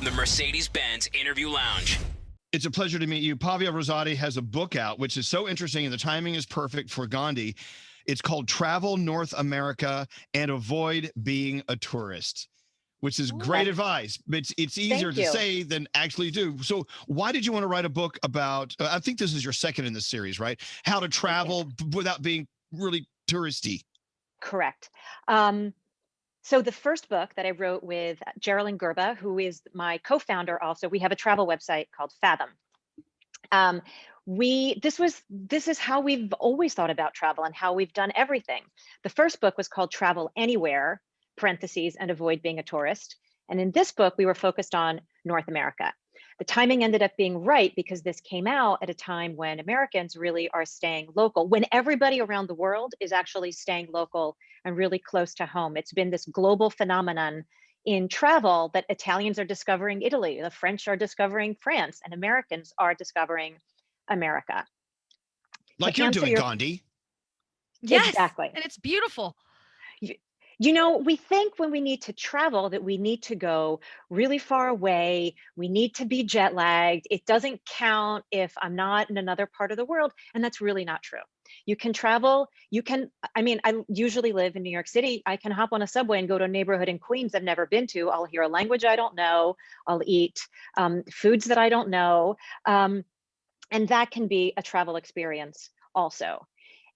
The Mercedes-Benz Interview Lounge. It's a pleasure to meet you. Pavia Rosati has a book out, which is so interesting, and the timing is perfect for Gandhi. It's called Travel North America and Avoid Being a Tourist, which is great advice. It's easier to say than actually do. So why did you want to write a book about, I think this is your second in this series, right? How to travel without being really touristy. Correct. So the first book that I wrote with Geraldine Gerba, who is my co-founder also, we have a travel website called Fathom. This is how we've always thought about travel and how we've done everything. The first book was called Travel Anywhere, parentheses, and Avoid Being a Tourist. And in this book, we were focused on North America. The timing ended up being right because this came out at a time when Americans really are staying local, when everybody around the world is actually staying local and really close to home. It's been this global phenomenon in travel that Italians are discovering Italy, the French are discovering France, and Americans are discovering America. Like you're doing, Gandhi. Yes, exactly. And it's beautiful. You know, we think when we need to travel that we need to go really far away. We need to be jet lagged. It doesn't count if I'm not in another part of the world. And that's really not true. You can travel. I usually live in New York City. I can hop on a subway and go to a neighborhood in Queens I've never been to. I'll hear a language I don't know. I'll eat foods that I don't know. And that can be a travel experience also.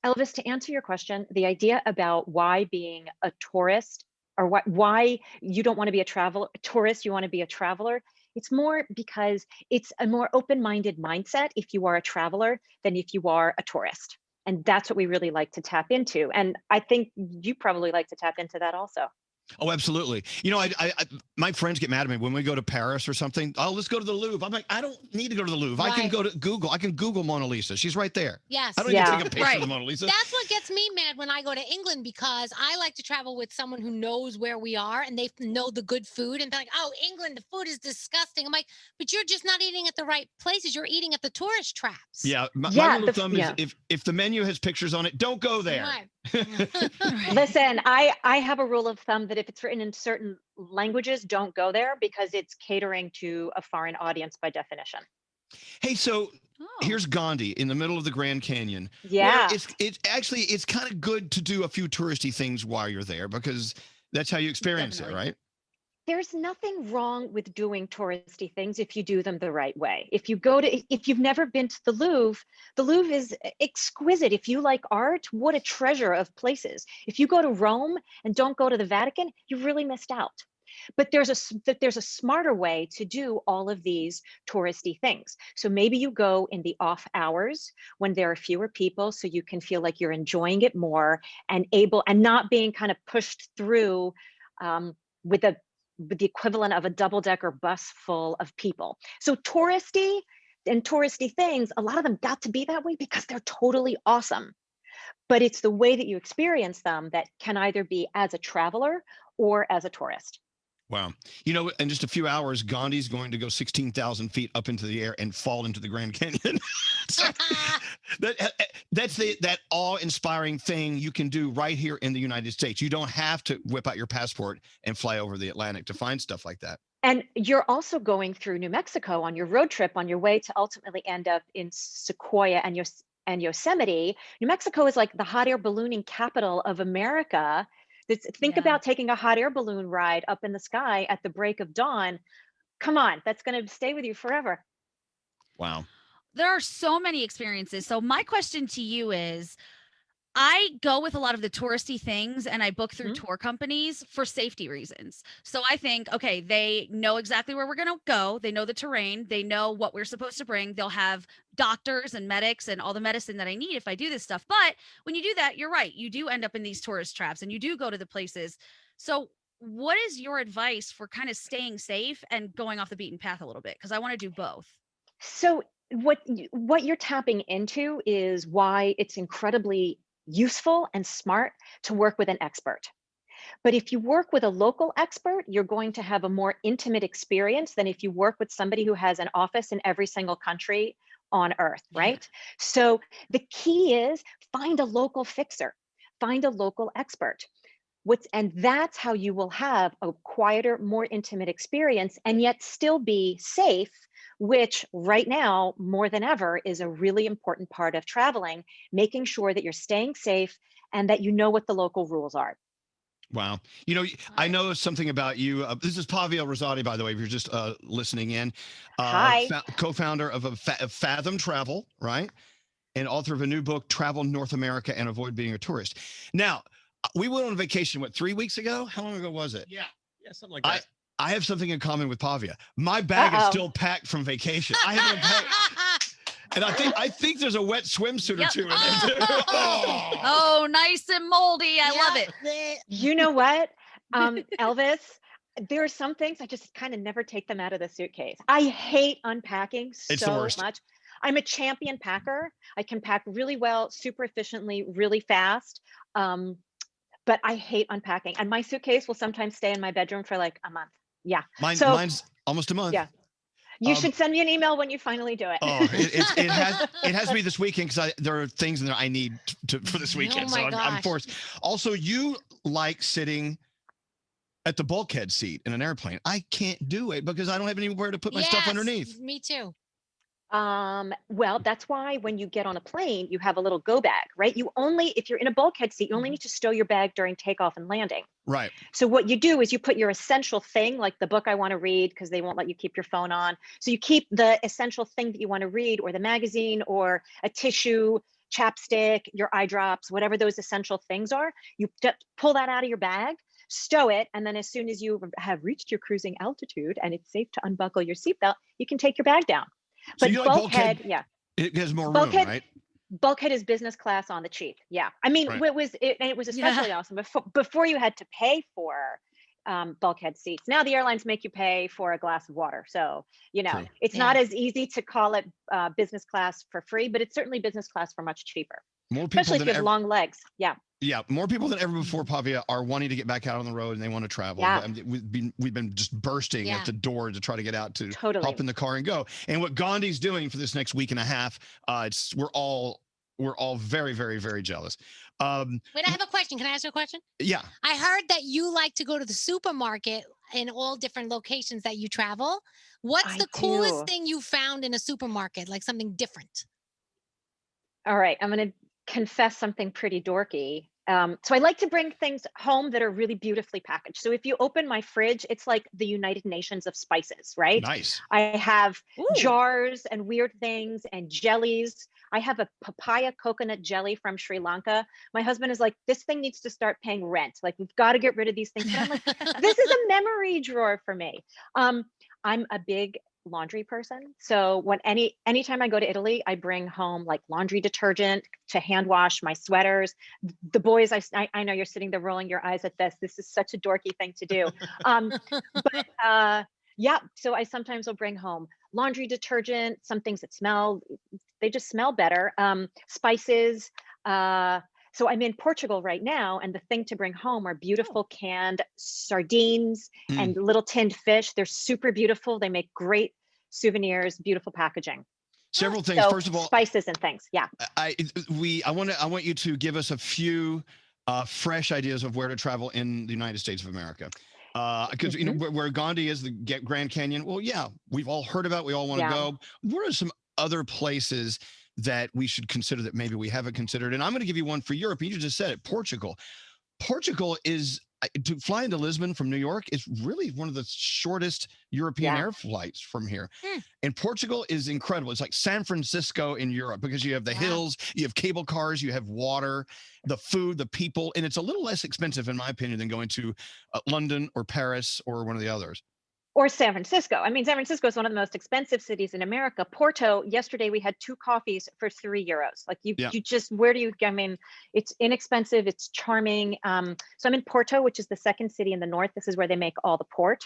Elvis, to answer your question, the idea about why being a tourist or why you don't want to be a tourist, you want to be a traveler, it's more because it's a more open-minded mindset if you are a traveler than if you are a tourist. And that's what we really like to tap into. And I think you probably like to tap into that also. Oh, absolutely. You know, my friends get mad at me when we go to Paris or something. Oh, let's go to the Louvre. I'm like, I don't need to go to the Louvre. Right. I can go to Google. I can Google Mona Lisa. She's right there. Yes. I don't need to take a picture of the Mona Lisa. That's what gets me mad when I go to England, because I like to travel with someone who knows where we are and they know the good food, and they're like, oh, England, the food is disgusting. I'm like, but you're just not eating at the right places. You're eating at the tourist traps. Yeah. My rule of thumb is if the menu has pictures on it, don't go there. Right. Listen, I have a rule of thumb that if it's written in certain languages, don't go there because it's catering to a foreign audience by definition. Hey, so here's Gandhi in the middle of the Grand Canyon. Yeah. It's kind of good to do a few touristy things while you're there because that's how you experience it, right? There's nothing wrong with doing touristy things if you do them the right way. If you've never been to the Louvre is exquisite. If you like art, what a treasure of places. If you go to Rome and don't go to the Vatican, you really missed out. But there's a smarter way to do all of these touristy things. So maybe you go in the off hours when there are fewer people, so you can feel like you're enjoying it more and not being kind of pushed through with the equivalent of a double-decker bus full of people. So touristy things, a lot of them got to be that way because they're totally awesome. But it's the way that you experience them that can either be as a traveler or as a tourist. Wow. You know, in just a few hours, Gandhi's going to go 16,000 feet up into the air and fall into the Grand Canyon. That's that awe-inspiring thing you can do right here in the United States. You don't have to whip out your passport and fly over the Atlantic to find stuff like that. And you're also going through New Mexico on your road trip on your way to ultimately end up in Sequoia and Yosemite. New Mexico is like the hot air ballooning capital of America. Think about taking a hot air balloon ride up in the sky at the break of dawn. Come on, that's going to stay with you forever. Wow. There are so many experiences. So my question to you is, I go with a lot of the touristy things and I book through tour companies for safety reasons. So I think, okay, they know exactly where we're going to go. They know the terrain. They know what we're supposed to bring. They'll have doctors and medics and all the medicine that I need if I do this stuff. But when you do that, you're right. You do end up in these tourist traps and you do go to the places. So what is your advice for kind of staying safe and going off the beaten path a little bit? Because I want to do both. So what you're tapping into is why it's incredibly useful and smart to work with an expert. But if you work with a local expert, you're going to have a more intimate experience than if you work with somebody who has an office in every single country on earth, right? So the key is find a local fixer, find a local expert. And that's how you will have a quieter, more intimate experience and yet still be safe, which right now, more than ever, is a really important part of traveling, making sure that you're staying safe and that you know what the local rules are. Wow. You know, I know something about you. This is Pavia Rosati, by the way, if you're just listening in. Hi. Co-founder of Fathom Travel, right? And author of a new book, Travel North America and Avoid Being a Tourist. Now, we went on vacation, 3 weeks ago? How long ago was it? Yeah, something like that. I have something in common with Pavia. My bag is still packed from vacation. I haven't packed. And I think there's a wet swimsuit or two in there too. Oh, nice and moldy. I love it. You know what, Elvis? There are some things I just kind of never take them out of the suitcase. I hate unpacking so much. I'm a champion packer. I can pack really well, super efficiently, really fast. But I hate unpacking. And my suitcase will sometimes stay in my bedroom for like a month. Yeah. Mine's almost a month. Yeah. You should send me an email when you finally do it. Oh, it has to be this weekend because there are things in there I need for this weekend. So I'm forced. Also, you like sitting at the bulkhead seat in an airplane. I can't do it because I don't have anywhere to put my stuff underneath. Me too. Well, that's why when you get on a plane, you have a little go bag, right? If you're in a bulkhead seat, you only need to stow your bag during takeoff and landing. Right. So what you do is you put your essential thing, like the book I want to read, because they won't let you keep your phone on. So you keep the essential thing that you want to read, or the magazine, or a tissue, chapstick, your eye drops, whatever those essential things are. You pull that out of your bag, stow it, and then as soon as you have reached your cruising altitude and it's safe to unbuckle your seatbelt, you can take your bag down. But so bulkhead, yeah, it has more room, right? Bulkhead is business class on the cheap. Yeah, I mean, it was especially awesome before you had to pay for bulkhead seats. Now the airlines make you pay for a glass of water, so it's not as easy to call it business class for free, but it's certainly business class for much cheaper. More people, especially if you have long legs. Yeah, more people than ever before, Pavia, are wanting to get back out on the road and they want to travel. Yeah. We've been just bursting at the door to try to get out to hop in the car and go. And what Gandhi's doing for this next week and a half, we're all very, very, very jealous. Wait, I have a question. Can I ask you a question? Yeah. I heard that you like to go to the supermarket in all different locations that you travel. What's the coolest thing you found in a supermarket, like something different? All right, I'm going to confess something pretty dorky. So I like to bring things home that are really beautifully packaged. So if you open my fridge, it's like the United Nations of spices, right? Nice. I have jars and weird things and jellies. I have a papaya coconut jelly from Sri Lanka. My husband is like, this thing needs to start paying rent. Like, we've got to get rid of these things. But I'm like, this is a memory drawer for me. I'm a big laundry person. So anytime I go to Italy, I bring home like laundry detergent to hand wash my sweaters. The boys, I know you're sitting there rolling your eyes at this. This is such a dorky thing to do. So I sometimes will bring home laundry detergent, some things that they just smell better. Spices. So I'm in Portugal right now, and the thing to bring home are beautiful canned sardines and little tinned fish. They're super beautiful. They make great souvenirs, beautiful packaging. Several things. So, first of all, spices and things. Yeah. I want you to give us a few fresh ideas of where to travel in the United States of America. Because where Gandhi is, the Grand Canyon. Well, yeah, we've all heard about. We all want to go. What are some other places that we should consider that maybe we haven't considered? And I'm going to give you one for Europe. You just said it, Portugal. Portugal is, to fly into Lisbon from New York is really one of the shortest European air flights from here. And Portugal is incredible. It's like San Francisco in Europe because you have the hills, you have cable cars, you have water, the food, the people, and it's a little less expensive, in my opinion, than going to London or Paris or one of the others. Or San Francisco. I mean, San Francisco is one of the most expensive cities in America. Porto, yesterday we had 2 coffees for €3. Like you just, I mean, it's inexpensive, it's charming. So I'm in Porto, which is the second city in the north. This is where they make all the port.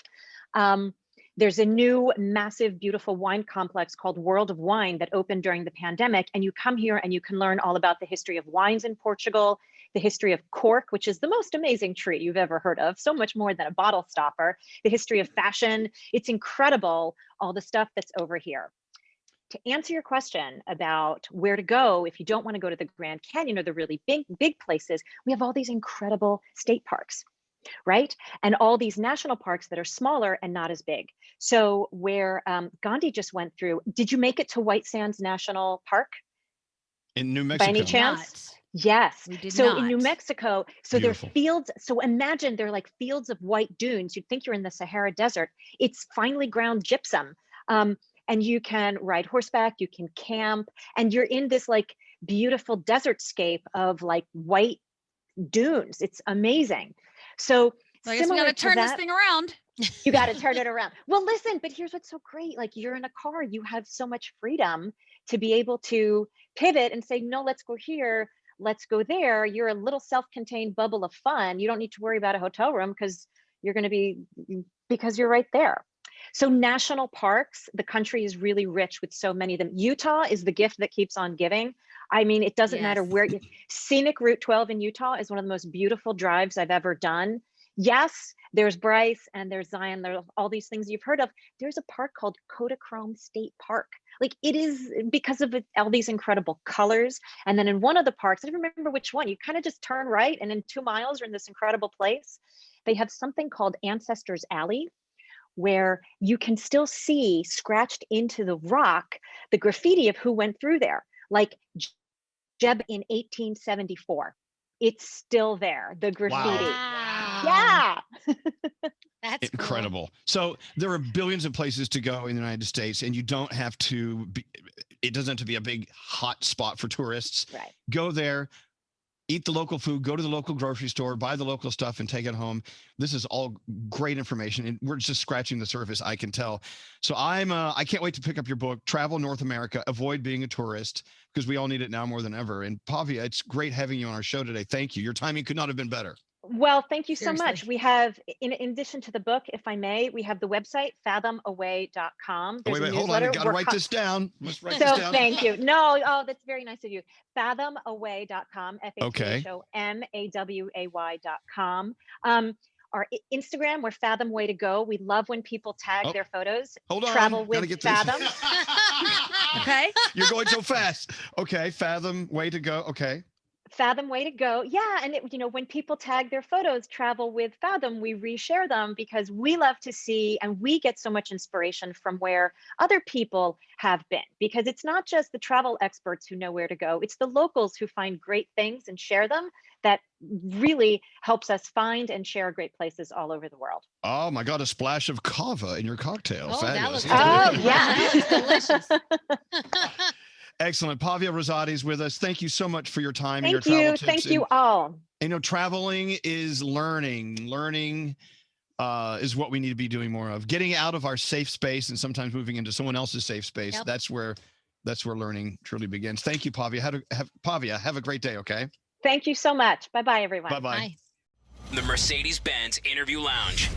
There's a new massive, beautiful wine complex called World of Wine that opened during the pandemic. And you come here and you can learn all about the history of wines in Portugal, the history of cork, which is the most amazing tree you've ever heard of, so much more than a bottle stopper, the history of fashion. It's incredible, all the stuff that's over here. to answer your question about where to go if you don't want to go to the Grand Canyon or the really big places, we have all these incredible state parks, right? And all these national parks that are smaller and not as big. So where Gandhi just went through, did you make it to White Sands National Park In New by any Mexico. chance? Yes. We did So not. in New Mexico, so Beautiful. they're fields. So imagine they're like fields of white dunes. You'd think you're in the Sahara Desert. It's finely ground gypsum. And you can ride horseback, you can camp, and you're in this like beautiful desert scape of like white dunes. It's amazing. So So I guess we similar got to to turn this that, thing around. you got to turn it around. Well, listen, but here's what's so great. Like you're in a car, you have so much freedom to be able to pivot and say, no, let's go here, let's go there. You're a little self-contained bubble of fun. You don't need to worry about a hotel room because you're right there. So national parks, the country is really rich with so many of them. Utah is the gift that keeps on giving. I mean, it doesn't matter Yes. where scenic Route 12 in Utah is one of the most beautiful drives I've ever done. Yes, there's Bryce and there's Zion, there's all these things you've heard of. There's a park called Kodachrome State Park. Like it is because of all these incredible colors. And then in one of the parks, I don't remember which one, you kind of just turn right and in 2 miles you're in this incredible place. They have something called Ancestors Alley, where you can still see scratched into the rock the graffiti of who went through there, like Jeb in 1874. It's still there, the graffiti. Wow. Yeah. That's cool. Incredible. So there are billions of places to go in the United States, and you don't have to be, it doesn't have to be a big hot spot for tourists. Right. Go there, eat the local food, go to the local grocery store, buy the local stuff and take it home. This is all great information, and we're just scratching the surface, I can tell. So I can't wait to pick up your book, Travel North America, Avoid Being a Tourist, because we all need it now more than ever. And Pavia, it's great having you on our show today. Thank you. Your timing could not have been better. Well, thank you so much. Seriously. We have, in addition to the book, if I may, we have the website fathomaway.com. Oh, There's a wait, hold on. newsletter. I got to We're write this down. Let's write So this down. thank you. No, oh, that's very nice of you. Fathomaway.com, Okay. FATHOMAWAY.com. Our Instagram, we're Fathom Way to Go. We love when people tag Oh, their photos. Hold on. Travel Gotta with get this. Fathom. Okay. You're going so fast. Okay. Fathom, way to go. Okay. Fathom Way to Go. Yeah. And when people tag their photos, Travel with Fathom, we reshare them because we love to see and we get so much inspiration from where other people have been, because it's not just the travel experts who know where to go. It's the locals who find great things and share them that really helps us find and share great places all over the world. Oh my God, a splash of kava in your cocktail. Oh, that Fabulous. looks Oh, good. yeah. Wow, that looks delicious. Excellent. Pavia Rosati is with us. Thank you so much for your time and your Thank travel you. tips. Thank you And, all. traveling is learning. Learning is what we need to be doing more of. Getting out of our safe space and sometimes moving into someone else's safe space. Yep. That's where learning truly begins. Thank you, Pavia. Pavia, have a great day, okay? Thank you so much. Bye-bye, everyone. Bye-bye. Bye. The Mercedes-Benz Interview Lounge.